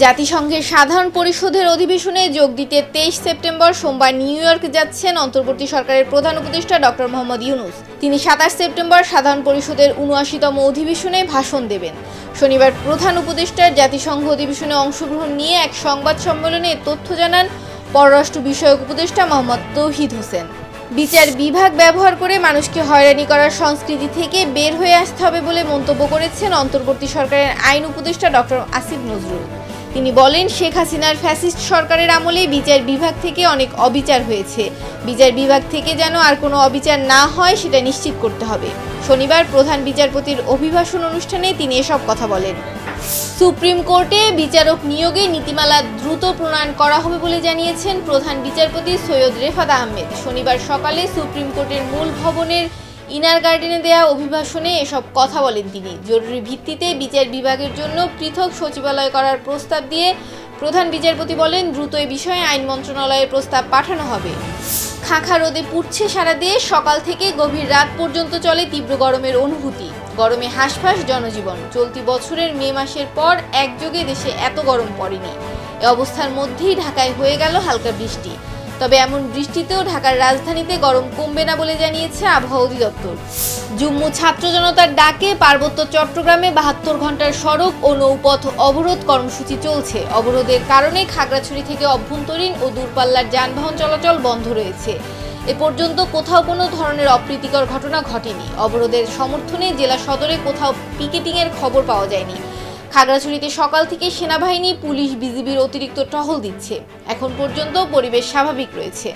জাতিসংঘের সাধারণ পরিষদের অধিবেশনে যোগ দিতে 23 সেপ্টেম্বর সোমবার নিউ ইয়র্ক যাচ্ছেন অন্তর্বর্তী সরকারের প্রধান উপদেষ্টা ডক্টর মোহাম্মদ ইউনূস। তিনি 27 সেপ্টেম্বর সাধারণ পরিষদের 79তম অধিবেশনে ভাষণ দেবেন। শনিবার প্রধান উপদেষ্টার জাতিসংঘ অধিবেশনে অংশগ্রহণ নিয়ে এক সংবাদ সম্মেলনে তথ্য জানান পররাষ্ট্র বিষয়ক উপদেষ্টা মোহাম্মদ তৌহিদ হোসেন। বিচার বিভাগ ব্যবহার করে মানুষকে হয়রানি করার সংস্কৃতি থেকে বের হয়ে আসতে হবে বলে মন্তব্য করেছেন অন্তর্বর্তী সরকারের আইন উপদেষ্টা ডক্টর আসিফ নজরুল। তিনি বলেন, শেখ হাসিনার ফ্যাসিস্ট সরকারের আমলে বিচার বিভাগ থেকে অনেক অবিচার হয়েছে। বিচার বিভাগ থেকে যেন আর কোনো অবিচার না হয় সেটা নিশ্চিত করতে হবে। শনিবার প্রধান বিচারপতির অভিভাষণ অনুষ্ঠানে তিনি এসব কথা বলেন। সুপ্রিম কোর্টে বিচারক নিয়োগে নীতিমালা দ্রুত প্রণয়ন করা হবে বলে জানিয়েছেন প্রধান বিচারপতি সৈয়দ রেফাত আহমেদ। শনিবার সকালে সুপ্রিম কোর্টের মূল ভবনের ইনার গার্ডেনে দেয়া অভিভাষণে এসব কথা বলেন তিনি। জরুরি ভিত্তিতে বিচার বিভাগের জন্য পৃথক সচিবালয় করার প্রস্তাব দিয়ে প্রধান বিচারপতি বলেন, দ্রুত এ বিষয়ে আইন মন্ত্রণালয়ে প্রস্তাব পাঠানো হবে। খাখা রোদে পুড়ছে সারা দেশ। সকাল থেকে গভীর রাত পর্যন্ত চলে তীব্র গরমের অনুভূতি। গরমে হাঁসফাঁস জনজীবন। চলতি বছরের মে মাসের পর একযোগে দেশে এত গরম পড়েনি। এ অবস্থার মধ্যেই ঢাকায় হয়ে গেল হালকা বৃষ্টি। তবে এমন বৃষ্টিতেও ঢাকার রাজধানীতে গরম কমবে না বলে জানিয়েছে আবহাওয়া অধিদপ্তর। জুম্মু ছাত্র জনতার ডাকে পার্বত্য চট্টগ্রামে 72 ঘন্টার সড়ক ও নৌপথ অবরোধ কর্মসূচি চলছে। অবরোধের কারণে খাগড়াছড়ি থেকে অভ্যন্তরীণ ও দূরপাল্লার যানবাহন চলাচল বন্ধ রয়েছে। এ পর্যন্ত কোথাও কোনো ধরনের অপ্রীতিকর ঘটনা ঘটেনি। অবরোধের সমর্থনে জেলা সদরে কোথাও পিকেটিংয়ের খবর পাওয়া যায়নি। খাগড়াছড়িতে সকাল থেকে সেনাবাহিনী, পুলিশ, বিজিবির অতিরিক্ত টহল দিচ্ছে। এখন পর্যন্ত পরিবেশ স্বাভাবিক রয়েছে।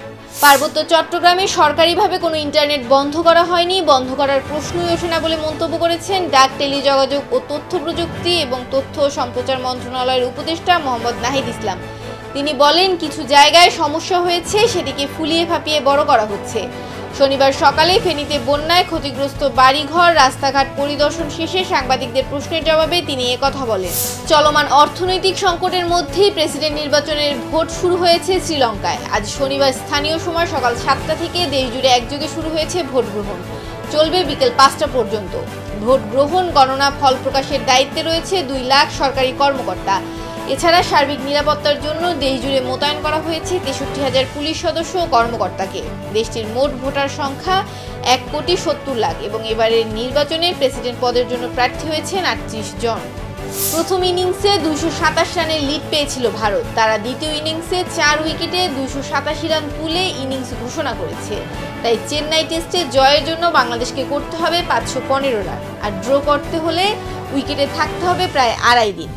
পার্বত্য চট্টগ্রামে সরকারিভাবে কোনো ইন্টারনেট বন্ধ করা হয়নি। বন্ধ করার প্রশ্নই ওঠে না বলে মন্তব্য করেছেন ডাক, টেলিযোগাযোগ ও তথ্য প্রযুক্তি এবং তথ্য ও সম্প্রচার মন্ত্রণালয়ের উপদেষ্টা মোহাম্মদ নাহিদ ইসলাম। তিনি বলেন, কিছু জায়গায় সমস্যা হয়েছে, সেটিকে ফুলিয়ে ফাঁপিয়ে বড় করা হচ্ছে। শনিবার সকালে ফেনীতে বন্যায় ক্ষতিগ্রস্ত বাড়িঘর, রাস্তাঘাট পরিদর্শন শেষে সাংবাদিকদের প্রশ্নের জবাবে তিনি একথা বলেন। চলমান অর্থনৈতিক সংকটের মধ্যেই প্রেসিডেন্ট নির্বাচনের ভোট শুরু হয়েছে শ্রীলঙ্কায়। আজ শনিবার স্থানীয় সময় সকাল 7টা থেকে দেশজুড়ে একযোগে শুরু হয়েছে ভোট গ্রহণ। চলবে বিকেল 5টা পর্যন্ত। ভোট গ্রহণ, গণনা, ফল প্রকাশের দায়িত্বে রয়েছে 2 লাখ সরকারি কর্মকর্তা। এছাড়া সার্বিক নিরাপত্তার জন্য দেশজুড়ে মোতায়েন করা হয়েছে 63,000 পুলিশ সদস্য ও কর্মকর্তাকে। দেশটির মোট ভোটার সংখ্যা 1,70,00,000 এবং এবারের নির্বাচনে প্রেসিডেন্ট পদের জন্য প্রার্থী হয়েছেন 38 জন। প্রথম ইনিংসে 227 রানের লিড পেয়েছিল ভারত। তারা দ্বিতীয় ইনিংসে 4 উইকেটে 287 রান তুলে ইনিংস ঘোষণা করেছে। তাই চেন্নাই টেস্টে জয়ের জন্য বাংলাদেশকে করতে হবে 515 রান, আর ড্র করতে হলে উইকেটে থাকতে হবে প্রায় 2.5 দিন।